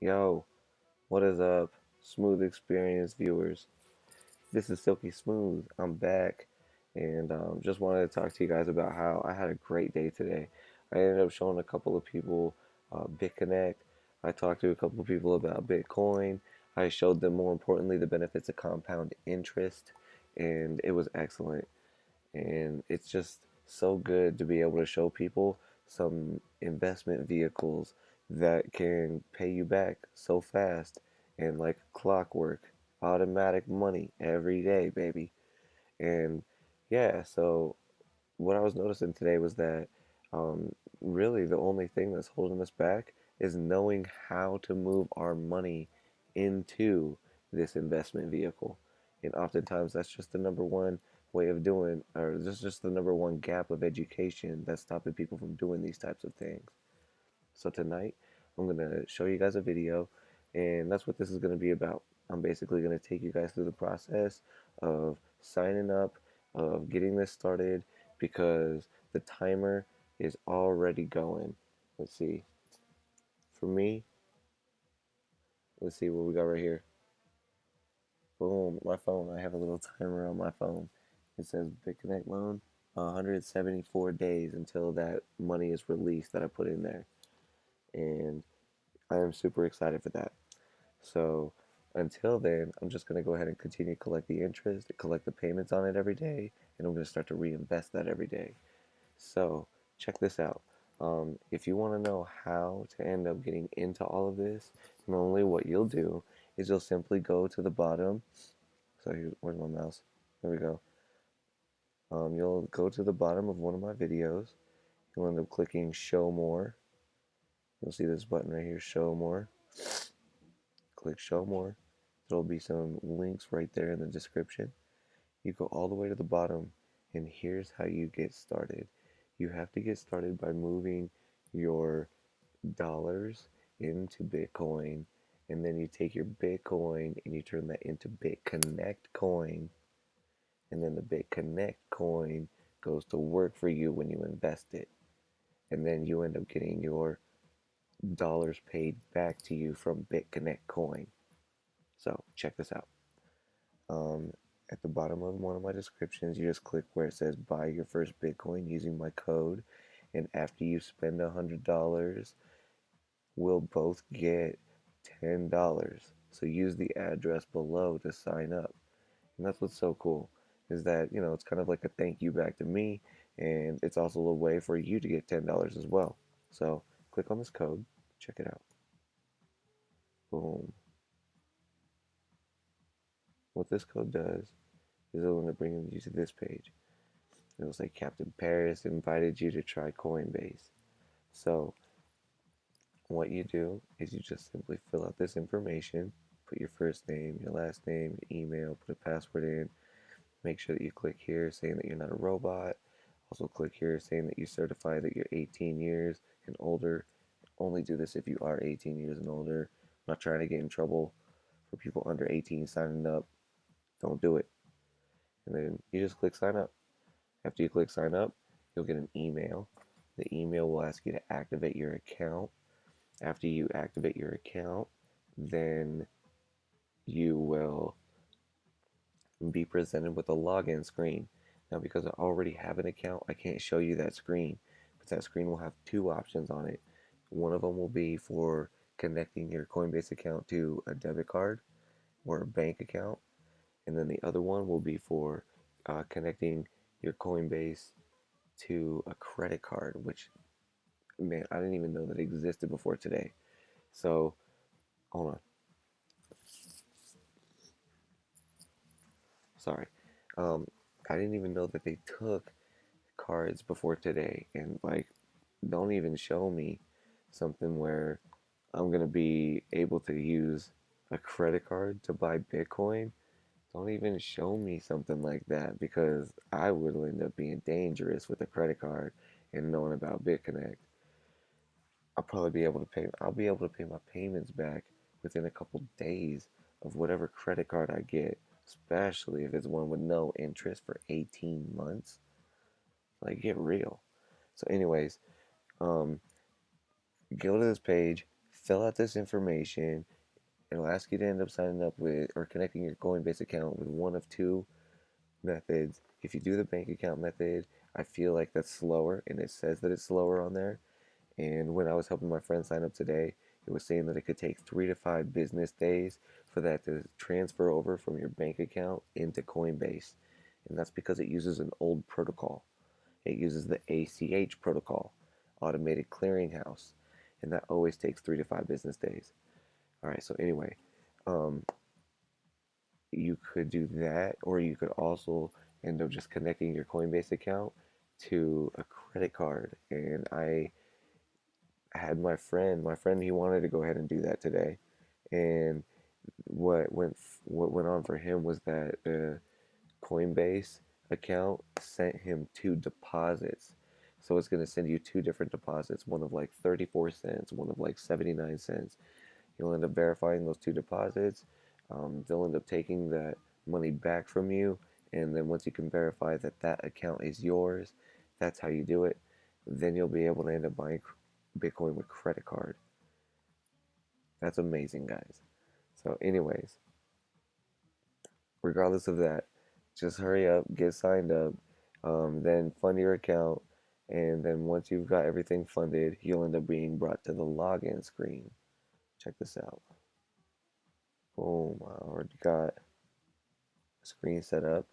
Yo, what is up, Smooth Experience viewers? This is Silky Smooth. I'm back, and just wanted to talk to you guys about how I had a great day today. I ended up showing a couple of people Bitconnect. I talked to a couple of people about Bitcoin. I showed them, more importantly, the benefits of compound interest, and it was excellent. And it's just so good to be able to show people some investment vehicles that can pay you back so fast and like clockwork, automatic money every day, baby. And yeah, so what I was noticing today was that um, really the only thing that's holding us back is knowing how to move our money into this investment vehicle. And oftentimes that's just the number one way of doing, or just the number one gap of education that's stopping people from doing these types of things. So tonight, I'm going to show you guys a video, and that's what this is going to be about. I'm basically going to take you guys through the process of signing up, of getting this started, because the timer is already going. Let's see. For me, let's see what we got right here. Boom, my phone. I have a little timer on my phone. It says Bitconnect loan, 174 days until that money is released that I put in there. And I am super excited for that. So until then, I'm just going to go ahead and continue to collect the interest, collect the payments on it every day, and I'm going to start to reinvest that every day. So check this out. If you want to know how to end up getting into all of this, normally what you'll do is you'll simply go to the bottom. So here's, where's my mouse? There we go. You'll go to the bottom of one of my videos. You'll end up clicking show more. You'll see this button right here, show more. Click show more. There'll be some links right there in the description. You go all the way to the bottom, and here's how you get started. You have to get started by moving your dollars into Bitcoin, and then you take your Bitcoin and you turn that into Bitconnect coin, and then the Bitconnect coin goes to work for you when you invest it, and then you end up getting your dollars paid back to you from Bitconnect coin. So check this out. Um, at the bottom of one of my descriptions, you just click where it says buy your first Bitcoin using my code. And after you spend $100, we'll both get $10. So use the address below to sign up. And that's what's so cool is that, it's kind of like a thank you back to me. And it's also a way for you to get $10 as well. So click on this code, check it out. Boom. What this code does is it'll end up bringing you to this page. It'll say Captain Paris invited you to try Coinbase. So what you do is you just simply fill out this information, put your first name, your last name, your email, put a password in. Make sure that you click here saying that you're not a robot. Also click here saying that you certify that you're 18 years and older. Only do this if you are 18 years and older. I'm not trying to get in trouble for people under 18 signing up. Don't do it. And then you just click sign up. After you click sign up, you'll get an email. The email will ask you to activate your account. After you activate your account, then you will be presented with a login screen. Now, because I already have an account, I can't show you that screen, but that screen will have two options on it. One of them will be for connecting your Coinbase account to a debit card or a bank account, and then the other one will be for connecting your Coinbase to a credit card, which, man, I didn't even know that existed before today. So, hold on. Sorry. Um, I didn't even know that they took cards before today, and like, don't even show me something where I'm gonna be able to use a credit card to buy Bitcoin. Don't even show me something like that because I would end up being dangerous with a credit card and knowing about Bitconnect. I'll be able to pay my payments back within a couple days of whatever credit card I get, especially if it's one with no interest for 18 months. Like, get real. So anyways, um go to this page, fill out this information. It'll ask you to end up signing up with or connecting your Coinbase account with one of two methods. If you do the bank account method, I feel like that's slower, and it says that it's slower on there. And when I was helping my friend sign up today, it was saying that it could take 3 to 5 business days for that to transfer over from your bank account into Coinbase. And that's because it uses an old protocol. It uses the ACH protocol, Automated Clearinghouse. And that always takes 3 to 5 business days. All right, so anyway, um, you could do that, or you could also end up just connecting your Coinbase account to a credit card. And I had my friend, he wanted to go ahead and do that today. And what went on for him was that the Coinbase account sent him two deposits. So it's going to send you two different deposits, one of like 34 cents, one of like 79 cents. You'll end up verifying those two deposits. They'll end up taking that money back from you. And then once you can verify that that account is yours, that's how you do it. Then you'll be able to end up buying Bitcoin with credit card. That's amazing, guys. So, anyways, regardless of that, just hurry up, get signed up, then fund your account, and then once you've got everything funded, you'll end up being brought to the login screen. Check this out. Boom, I already got a screen set up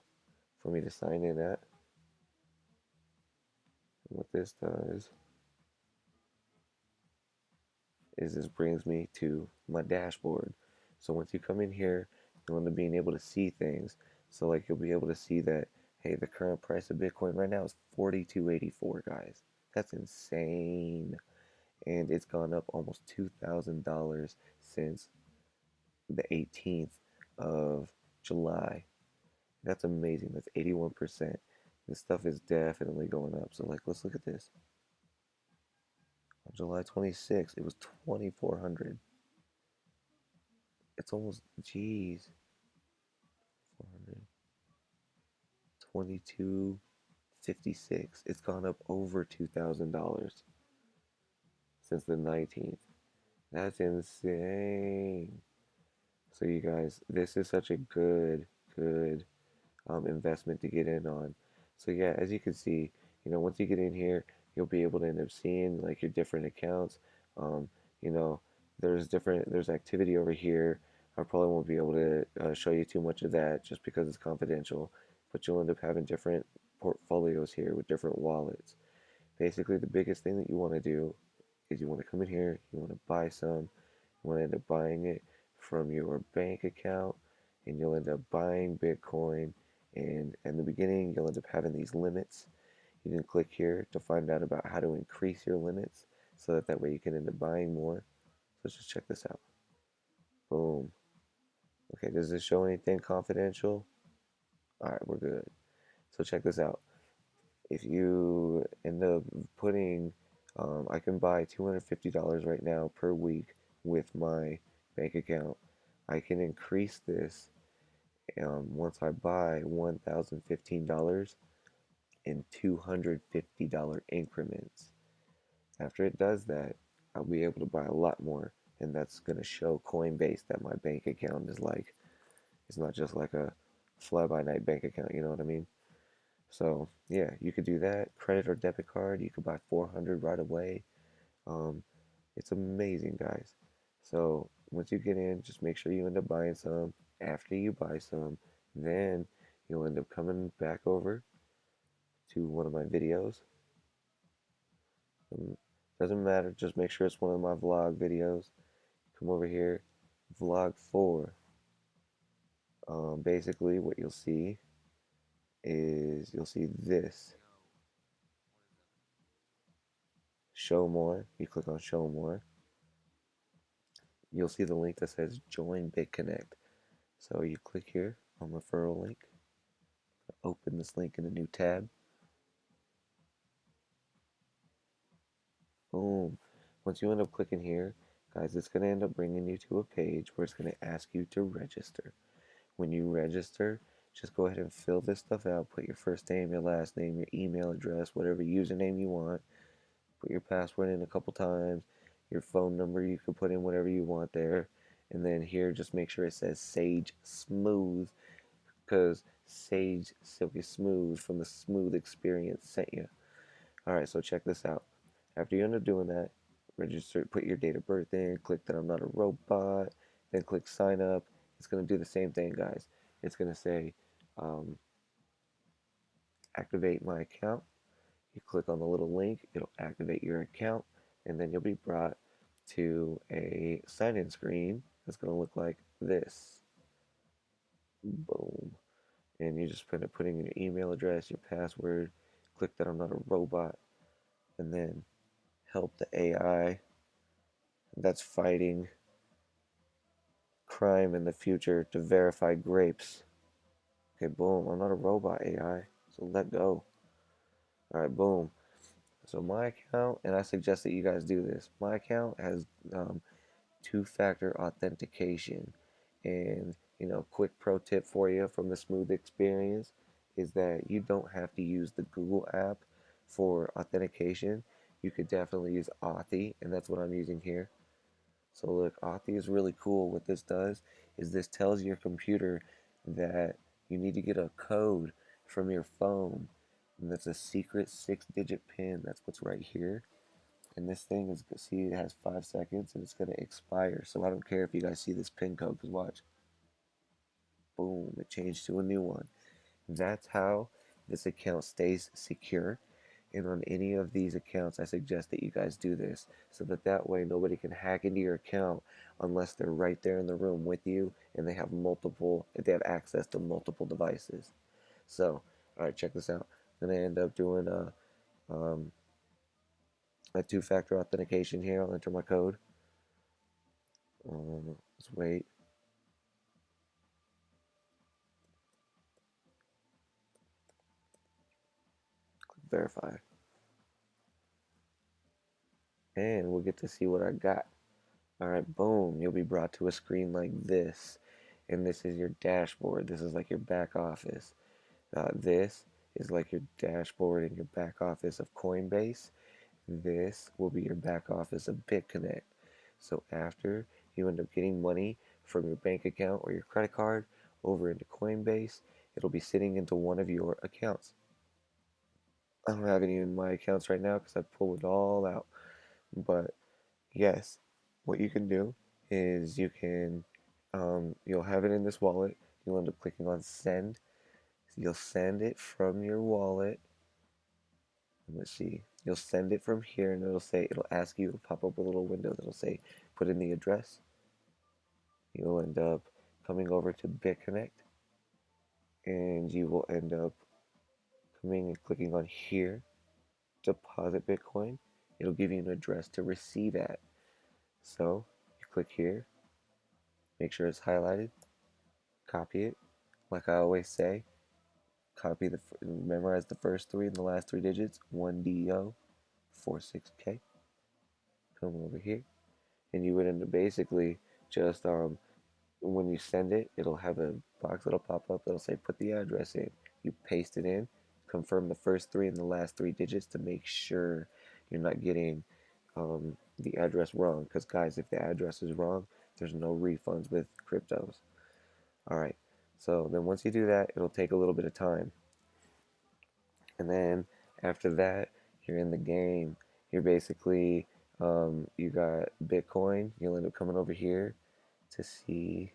for me to sign in at. And what this does is this brings me to my dashboard. So once you come in here, you'll end up being able to see things. So like you'll be able to see that, hey, the current price of Bitcoin right now is 42.84, guys. That's insane. And it's gone up almost $2,000 since the 18th of July. That's amazing. That's 81%. This stuff is definitely going up. So like let's look at this. On July 26th, it was 2400. It's almost, geez, 400, 2256. It's gone up over $2,000 since the 19th. That's insane. So you guys, this is such a good investment to get in on. So yeah, as you can see, once you get in here, you'll be able to end up seeing like your different accounts. Um, you know, there's activity over here. I probably won't be able to show you too much of that just because it's confidential, but you'll end up having different portfolios here with different wallets. Basically, the biggest thing that you want to do is you want to come in here, you want to buy some, you want to end up buying it from your bank account, and you'll end up buying Bitcoin. And in the beginning, you'll end up having these limits. You can click here to find out about how to increase your limits so that way you can end up buying more. So let's just check this out. Boom. Okay, does this show anything confidential? All right, we're good. So check this out. If you end up putting, I can buy $250 right now per week with my bank account. I can increase this once I buy $1,015 in $250 increments. After it does that, I'll be able to buy a lot more, and that's going to show Coinbase that my bank account is like, it's not just like a fly by night bank account, you know what I mean? So yeah, you could do that. Credit or debit card, you could buy 400 right away. Um, it's amazing, guys. So once you get in, just make sure you end up buying some. After you buy some, then you'll end up coming back over to one of my videos. Doesn't matter, just make sure it's one of my vlog videos. Come over here, vlog 4. Basically, what you'll see is you'll see this. Show more. You click on show more. You'll see the link that says join Bitconnect. So you click here on referral link. Open this link in a new tab. Boom. Once you end up clicking here, guys, it's going to end up bringing you to a page where it's going to ask you to register. When you register, just go ahead and fill this stuff out. Put your first name, your last name, your email address, whatever username you want. Put your password in a couple times. Your phone number, you can put in whatever you want there. And then here, just make sure it says Sage Smooth, because Sage Silky Smooth from the Smooth Experience sent you. All right, so check this out. After you end up doing that, register, put your date of birth in, click that I'm not a robot, then click sign up. It's going to do the same thing, guys. It's going to say um, activate my account. You click on the little link, it'll activate your account, and then you'll be brought to a sign in screen that's going to look like this. Boom. And you just put in your email address, your password, click that I'm not a robot, and then help the AI that's fighting crime in the future to verify grapes. Okay, boom. I'm not a robot AI, so let go. All right, boom. So my account, and I suggest that you guys do this. My account has two-factor authentication, and quick pro tip for you from the Smooth Experience is that you don't have to use the Google app for authentication. You could definitely use Authy, and that's what I'm using here. So look, Authy is really cool. What this does is this tells your computer that you need to get a code from your phone. And that's a secret 6-digit pin. That's what's right here. And this thing is, see, it has 5 seconds and it's going to expire. So I don't care if you guys see this pin code, because watch. Boom, it changed to a new one. That's how this account stays secure. And on any of these accounts, I suggest that you guys do this so that way nobody can hack into your account unless they're right there in the room with you and they have access to multiple devices. So, all right, check this out. I'm gonna end up doing a two-factor authentication here. I'll enter my code. Let's wait. Click verify, and we'll get to see what I got. All right, boom. You'll be brought to a screen like this, and this is your dashboard. This is like your back office. This is like your dashboard and your back office of Coinbase. This will be your back office of Bitconnect. So after you end up getting money from your bank account or your credit card over into Coinbase, it'll be sitting into one of your accounts. I don't have any in my accounts right now because I pulled it all out. But yes, what you can do is you'll have it in this wallet. You'll end up clicking on send. You'll send it from your wallet. Let's see. You'll send it from here, and it'll ask you to pop up a little window that'll say, put in the address. You'll end up coming over to Bitconnect, and you will end up coming and clicking on here, deposit Bitcoin. It'll give you an address to receive at. So you click here, make sure it's highlighted, copy it. Like I always say, memorize the first three and the last three digits, 1DO 46K. Come over here, and you would end up basically just when you send it, it'll have a box that'll pop up that'll say put the address in. You paste it in, confirm the first three and the last three digits to make sure you're not getting the address wrong. Because guys, if the address is wrong, there's no refunds with cryptos. All right. So then once you do that, it'll take a little bit of time. And then after that, you're in the game. You're basically, you got Bitcoin. You'll end up coming over here to see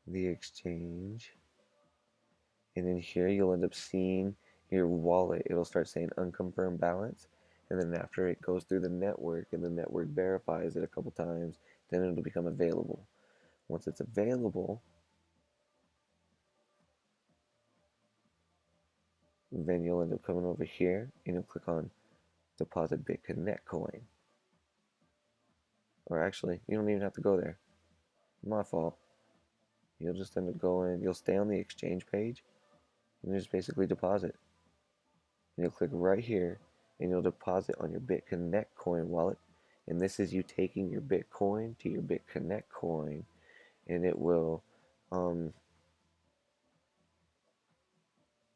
the exchange. And in here, you'll end up seeing your wallet. It'll start saying unconfirmed balance. And then after it goes through the network and the network verifies it a couple times, then it'll become available. Once it's available, then you'll end up coming over here and you'll click on deposit Bitconnect coin. Or actually, you don't even have to go there. My fault. You'll just end up going, you'll stay on the exchange page and you just basically deposit. And you'll click right here and you'll deposit on your Bitconnect coin wallet. And this is you taking your Bitcoin to your Bitconnect coin, and it will,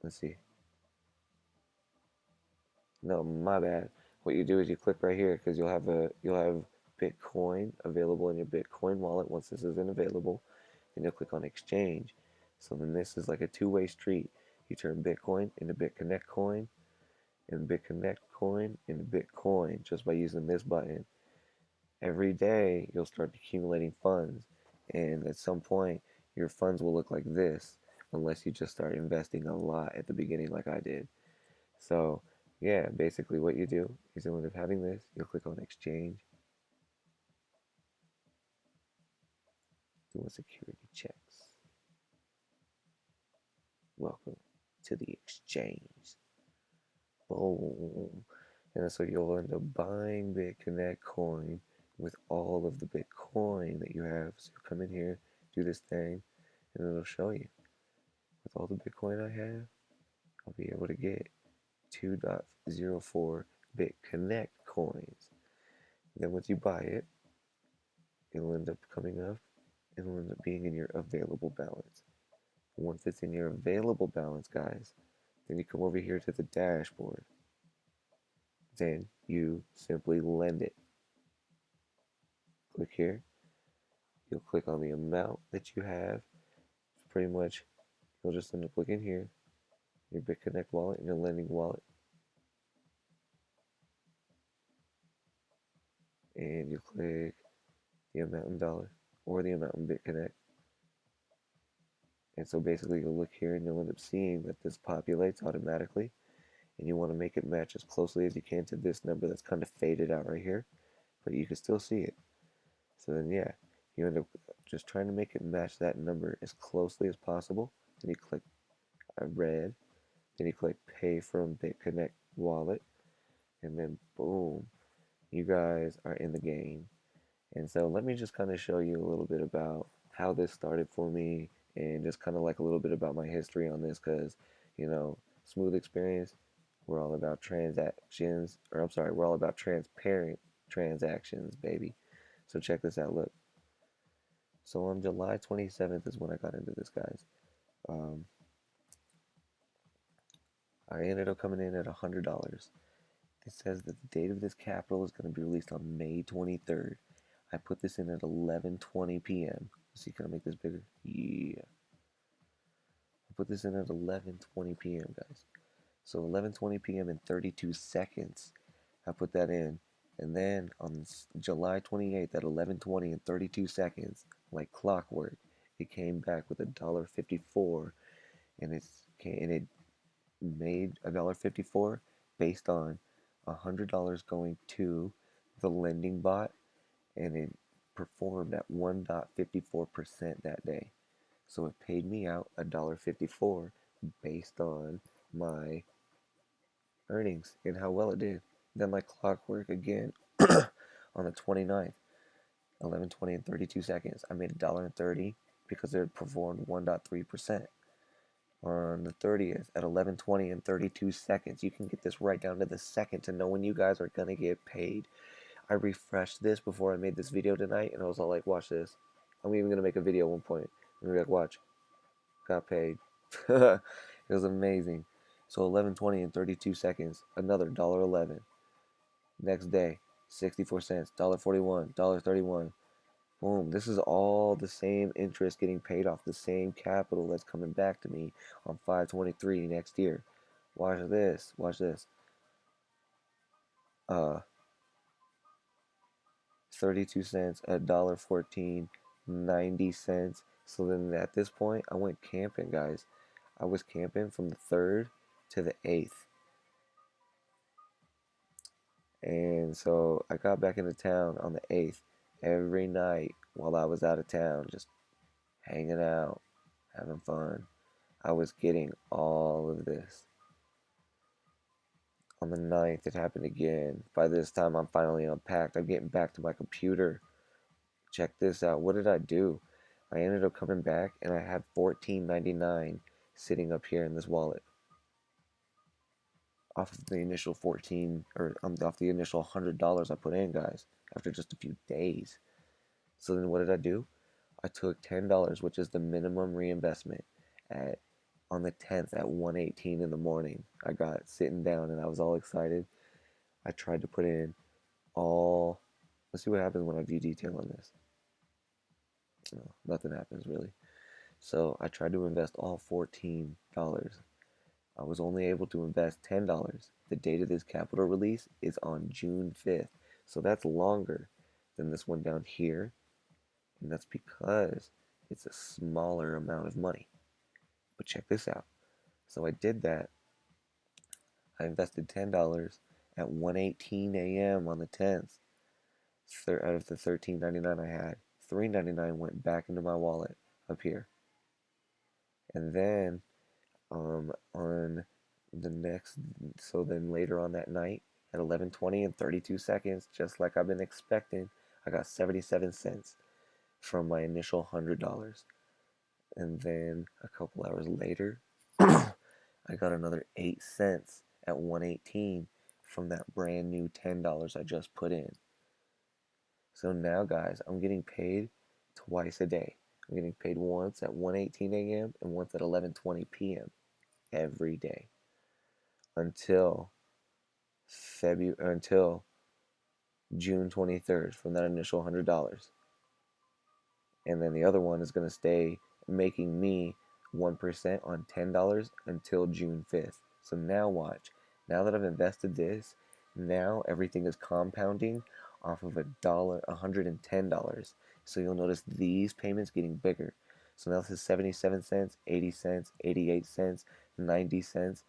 let's see. No, my bad. what you do is you click right here because you'll have Bitcoin available in your Bitcoin wallet. Once this isn't available, then you'll click on exchange. So then this is like a two-way street. You turn Bitcoin into Bitconnect coin and Bitconnect coin into Bitcoin just by using this button. Every day you'll start accumulating funds, and at some point your funds will look like this unless you just start investing a lot at the beginning like I did. So yeah, basically what you do is instead of having this, you'll click on exchange, doing security checks. Welcome to the exchange. Boom. And so you'll end up buying Bitconnect coin with all of the Bitcoin that you have. So you come in here, do this thing, and it'll show you. With all the Bitcoin I have, I'll be able to get 2.04 Bitconnect coins. Then once you buy it, it'll end up coming up. It'll end up being in your available balance. Once it's in your available balance, guys, then you come over here to the dashboard. Then you simply lend it. Click here. You'll click on the amount that you have. Pretty much, you'll just end up clicking here, your Bitconnect wallet and your lending wallet. And you click the amount in dollar or the amount in Bitconnect. And so basically you'll look here and you'll end up seeing that this populates automatically. And you want to make it match as closely as you can to this number that's kind of faded out right here. But you can still see it. So then yeah, you end up just trying to make it match that number as closely as possible. Then you click red. Then you click pay from Bitconnect wallet. And then boom, you guys are in the game. And so let me just kind of show you a little bit about how this started for me and just kind of like a little bit about my history on this because, Smooth Experience, we're all about transactions, or I'm sorry, we're all about transparent transactions, baby. So check this out, look. So on July 27th is when I got into this, guys. Um, I ended up coming in at $100. It says that the date of this capital is going to be released on May 23rd. I put this in at 11:20 p.m. Let's see, can I make this bigger? Yeah. I put this in at 11:20 p.m., guys. So 11:20 p.m. in 32 seconds. I put that in. And then on July 28th at 11:20 and 32 seconds, like clockwork, it came back with $1.54, and it made $1.54 based on $100 going to the lending bot, and it performed at 1.54% that day. So it paid me out $1.54 based on my earnings and how well it did. Then like clockwork again on the 29th, 11:20 and 32 seconds, I made $1.30 because it performed 1.3%. On the 30th at 11:20 and 32 seconds, you can get this right down to the second to know when you guys are gonna get paid. I refreshed this before I made this video tonight, and I was all like, watch this. I'm even gonna make a video at one point. And like, watch, got paid. It was amazing. So 11:20 and 32 seconds, another $1.11. Next day, 64 cents, $1.41, $1.31. Boom. This is all the same interest getting paid off the same capital that's coming back to me on 5/23 next year. Watch this. Watch this. Uh, 32 cents, $1.14, 90 cents. So then at this point, I went camping, guys. I was camping from the 3rd to the 8th. And so I got back into town on the 8th every night while I was out of town, just hanging out, having fun. I was getting all of this. On the 9th, it happened again. By this time, I'm finally unpacked. I'm getting back to my computer. Check this out. What did I do? I ended up coming back and I had $14.99 sitting up here in this wallet. Off of the initial 14 or off the initial $100 I put in, guys, after just a few days. So then what did I do? I took $10, which is the minimum reinvestment, at on the 10th at 1:18 in the morning. I got sitting down and I was all excited. I tried to put in all. Let's see what happens when I view detail on this. No, nothing happens really. So I tried to invest all $14. I was only able to invest $10. The date of this capital release is on June 5th. So that's longer than this one down here. And that's because it's a smaller amount of money. But check this out. So I did that. I invested $10 at 1:18 a.m. on the 10th. Out of the $13.99 I had, $3.99 went back into my wallet up here. And then on the next, so then later on that night at 11:20 and 32 seconds, just like I've been expecting, I got 77 cents from my initial $100. And then a couple hours later, I got another 8 cents at 1:18 from that brand new $10 I just put in. So now, guys, I'm getting paid twice a day. I'm getting paid once at 1:18 a.m. and once at 11:20 p.m. every day until until June 23rd from that initial $100. And then the other one is going to stay making me 1% on $10 until June 5th. So now watch. Now that I've invested this, now everything is compounding off of $110. So you'll notice these payments getting bigger. So now this is 77 cents, 80 cents, 88 cents, 90 cents.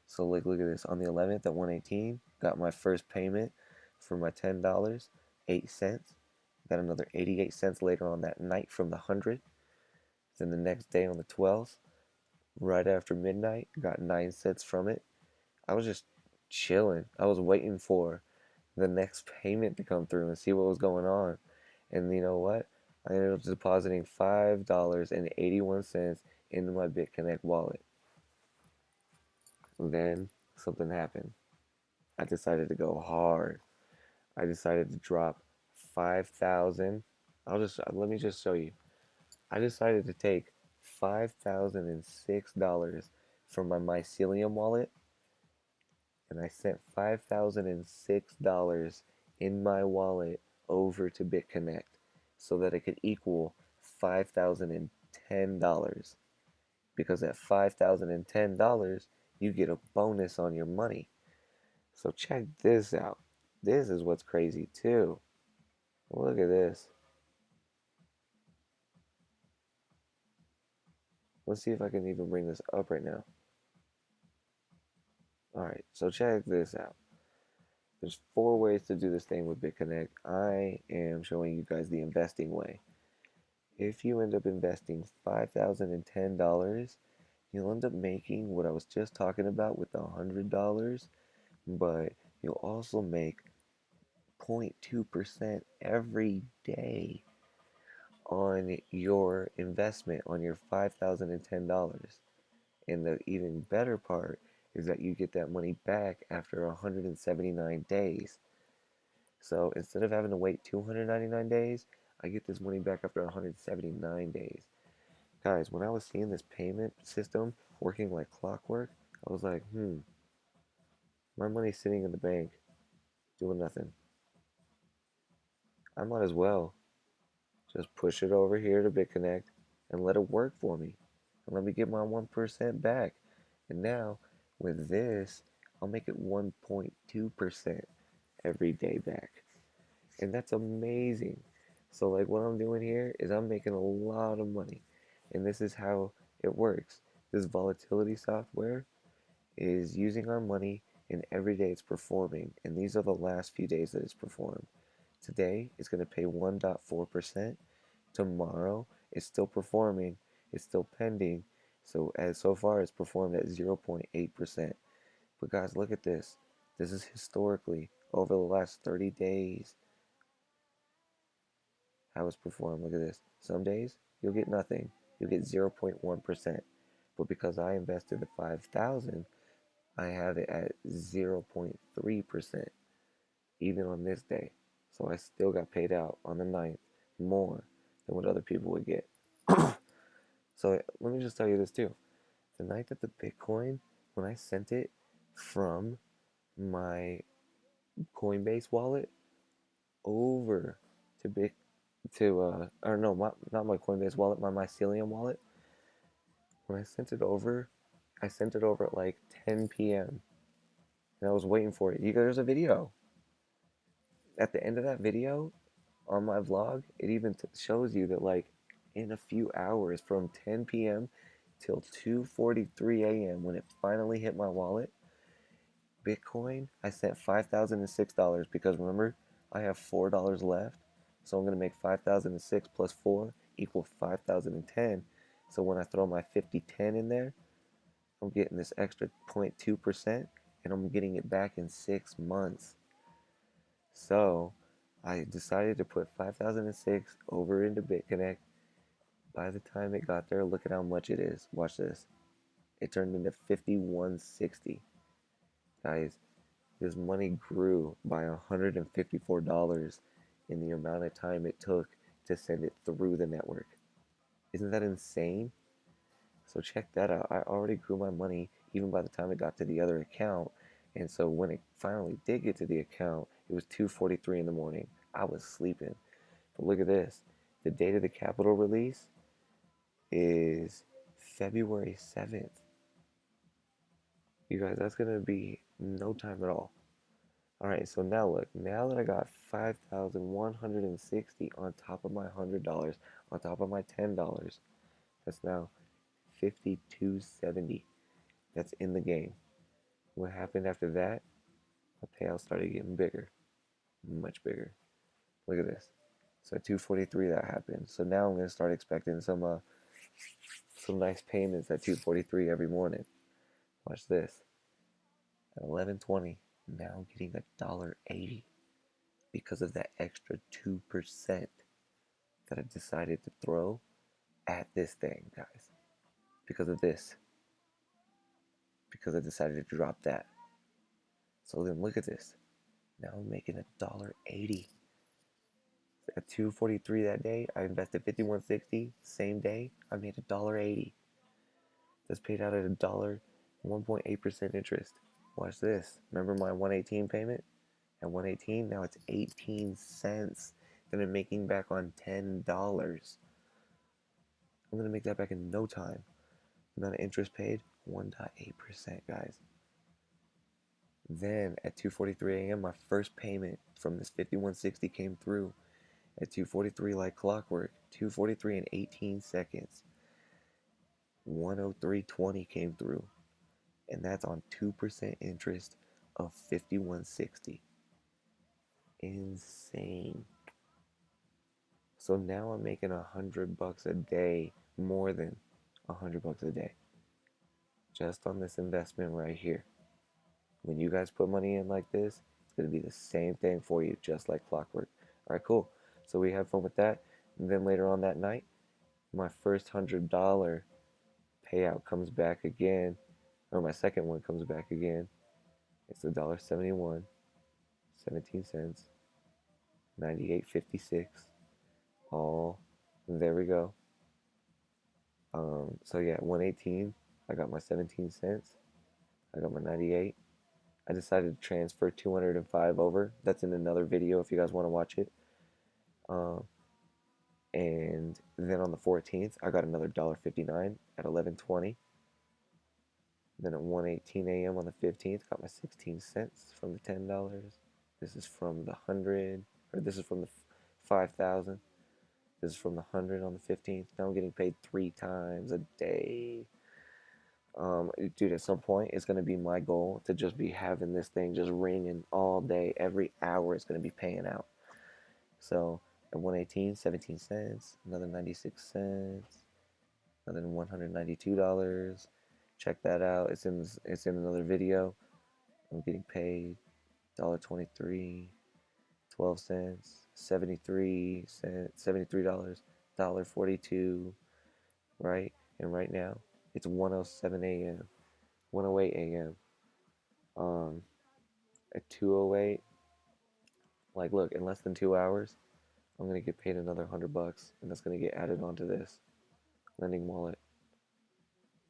So like look at this. On the 11th at 1:18, got my first payment for my $10, 8 cents. Got another 88 cents later on that night from the 100. Then the next day on the 12th, right after midnight, got 9 cents from it. I was just chilling. I was waiting for the next payment to come through and see what was going on. And you know what? I ended up depositing $5.81 into my Bitconnect wallet. Then something happened. I decided to go hard. I decided to drop 5,000. Let me just show you. I decided to take $5,006 from my Mycelium wallet, and I sent $5,006 in my wallet over to Bitconnect so that it could equal $5,010. Because at $5,010, you get a bonus on your money. So check this out. This is what's crazy too. Look at this. Let's see if I can even bring this up right now. Alright, so check this out. There's 4 ways to do this thing with BitConnect. I am showing you guys the investing way. If you end up investing $5,010, you'll end up making what I was just talking about with the $100, but you'll also make 0.2% every day on your investment on your $5,010. And the even better part is that you get that money back after 179 days. So instead of having to wait 299 days, I get this money back after 179 days. Guys, when I was seeing this payment system working like clockwork, I was like, my money's sitting in the bank doing nothing. I might as well just push it over here to BitConnect and let it work for me. And let me get my 1% back. And now, with this, I'll make it 1.2% every day back. And that's amazing. So like what I'm doing here is I'm making a lot of money. And this is how it works. This volatility software is using our money and every day it's performing. And these are the last few days that it's performed. Today it's going to pay 1.4%. Tomorrow it's still performing. It's still pending. So far it's performed at 0.8%. But guys, look at this. This is historically over the last 30 days how it's performed. Look at this. Some days you'll get nothing. You'll get 0.1%. But because I invested the 5,000, I have it at 0.3% even on this day. So I still got paid out on the 9th more than what other people would get. So let me just tell you this too. The night that the Bitcoin, when I sent it from my Coinbase wallet over to Bit to or no, not my Coinbase wallet, my Mycelium wallet. When I sent it over, I sent it over at like 10 p.m. and I was waiting for it. There's a video. At the end of that video on my vlog, it even shows you that like in a few hours from 10 p.m. till 2:43 a.m. when it finally hit my wallet, Bitcoin, I sent $5,006 because remember, I have $4 left. So I'm going to make 5,006 plus 4 equal 5,010. So when I throw my 5010 in there, I'm getting this extra 0.2% and I'm getting it back in 6 months. So I decided to put 5,006 over into Bitconnect. By the time it got there, look at how much it is. Watch this. It turned into 5160. Guys, this money grew by $154 in the amount of time it took to send it through the network. Isn't that insane? So check that out. I already grew my money even by the time it got to the other account. And so when it finally did get to the account, it was 2:43 in the morning. I was sleeping. But look at this. The date of the capital release is February 7th. You guys, that's going to be no time at all. All right, so now look, now that I got 5,160 on top of my $100, on top of my $10, that's now 5270. That's in the game. What happened after that? My payout started getting bigger, much bigger. Look at this. So at 243 that happened. So now I'm gonna start expecting some nice payments at 243 every morning. Watch this. At 1120, now I'm getting $1.80 because of that extra 2% that I decided to throw at this thing, guys. Because of this. Because I decided to drop that. So then look at this. Now I'm making $1.80. At 243 that day, I invested 5160. Same day, I made $1.80. That's paid out at $1, 1.8% interest. Watch this. Remember my 118 payment? At 118, now it's 18 cents that I'm making back on $10. I'm gonna make that back in no time. The amount of interest paid, 1.8%, guys. Then at 2:43 a.m., my first payment from this 5160 came through at 2:43 like clockwork. 2:43 and 18 seconds. 103.20 came through, and that's on 2% interest of 5160. Insane. So now I'm making $100 a day, more than $100 a day, just on this investment right here. When you guys put money in like this, it's going to be the same thing for you, just like clockwork. All right, cool. So we have fun with that. And then later on that night, my first $100 payout comes back again, or my second one comes back again. It's $1.71, 17 cents, 98.56. All there we go. So yeah, 118. I got my 17 cents. I got my 98. I decided to transfer 205 over. That's in another video if you guys want to watch it. Um, and then on the 14th, I got another $1.59 at 11:20. Then at 1:18 a.m. on the 15th, got my 16 cents from the $10. This is from the 100, or this is from the 5,000. This is from the 100 on the 15th. Now I'm getting paid 3 times a day. Dude, at some point, it's going to be my goal to just be having this thing just ringing all day. Every hour, it's going to be paying out. So at 118, 17 cents, another 96 cents, another $192. Check that out. It's in another video. I'm getting paid $1.23, 12 cents, 73 cents, $73, $1.42, right? And right now it's 1:07 a.m., 1:08 a.m. At 2:08, like look, in less than 2 hours, I'm gonna get paid another $100, and that's gonna get added onto this lending wallet.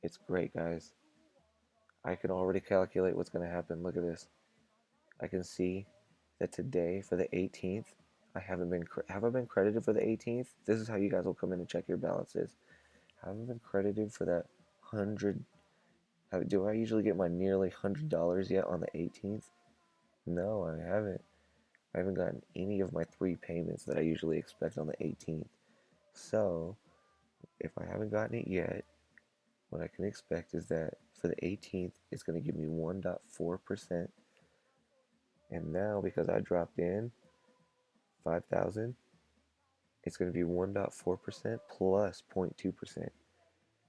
It's great, guys. I can already calculate what's gonna happen. Look at this. I can see that today for the 18th, have I been credited for the 18th? This is how you guys will come in and check your balances. I haven't been credited for that 100. Do I usually get my nearly $100 yet on the 18th? No, I haven't. I haven't gotten any of my 3 payments that I usually expect on the 18th. So, if I haven't gotten it yet, what I can expect is that for the 18th, it's going to give me 1.4%. And now, because I dropped in 5,000, it's going to be 1.4% plus 0.2%.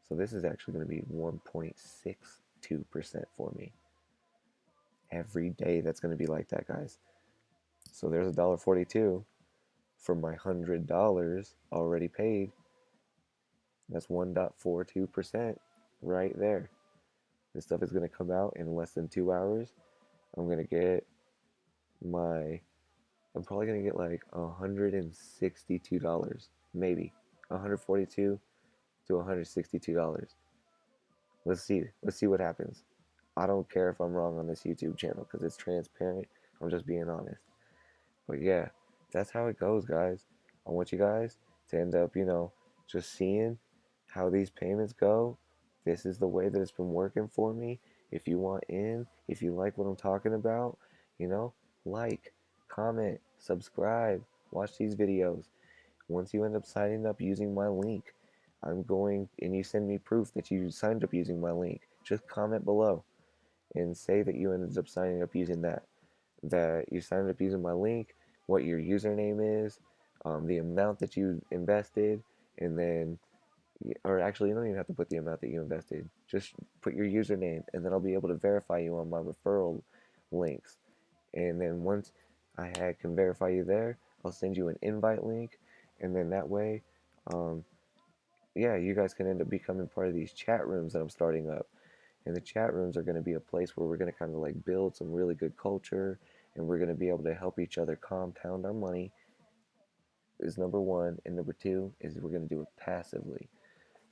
So this is actually going to be 1.62% for me. Every day that's going to be like that, guys. So there's $1.42 for my $100 already paid. That's 1.42% right there. This stuff is going to come out in less than 2 hours. I'm going to get my, I'm probably going to get like $162, maybe. 142 to $162. Let's see what happens. I don't care if I'm wrong on this YouTube channel because it's transparent. I'm just being honest. But yeah, that's how it goes, guys. I want you guys to end up, just seeing how these payments go. This is the way that it's been working for me. If you want in, if you like what I'm talking about, you know, like, comment, subscribe, watch these videos. Once you end up signing up using my link, and you send me proof that you signed up using my link, just comment below and say that you ended up signing up using that you signed up using my link, what your username is, the amount that you invested, and then, or actually, you don't even have to put the amount that you invested. Just put your username, and then I'll be able to verify you on my referral links. And then once can verify you there, I'll send you an invite link, and then that way, um, yeah, you guys can end up becoming part of these chat rooms that I'm starting up. And the chat rooms are going to be a place where we're going to kind of like build some really good culture, and we're going to be able to help each other compound our money, is number one. And number two is we're going to do it passively.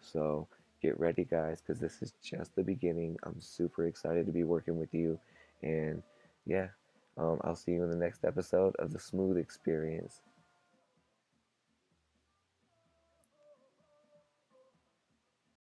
So get ready, guys, because this is just the beginning. I'm super excited to be working with you. And yeah, I'll see you in the next episode of the Smooth Experience.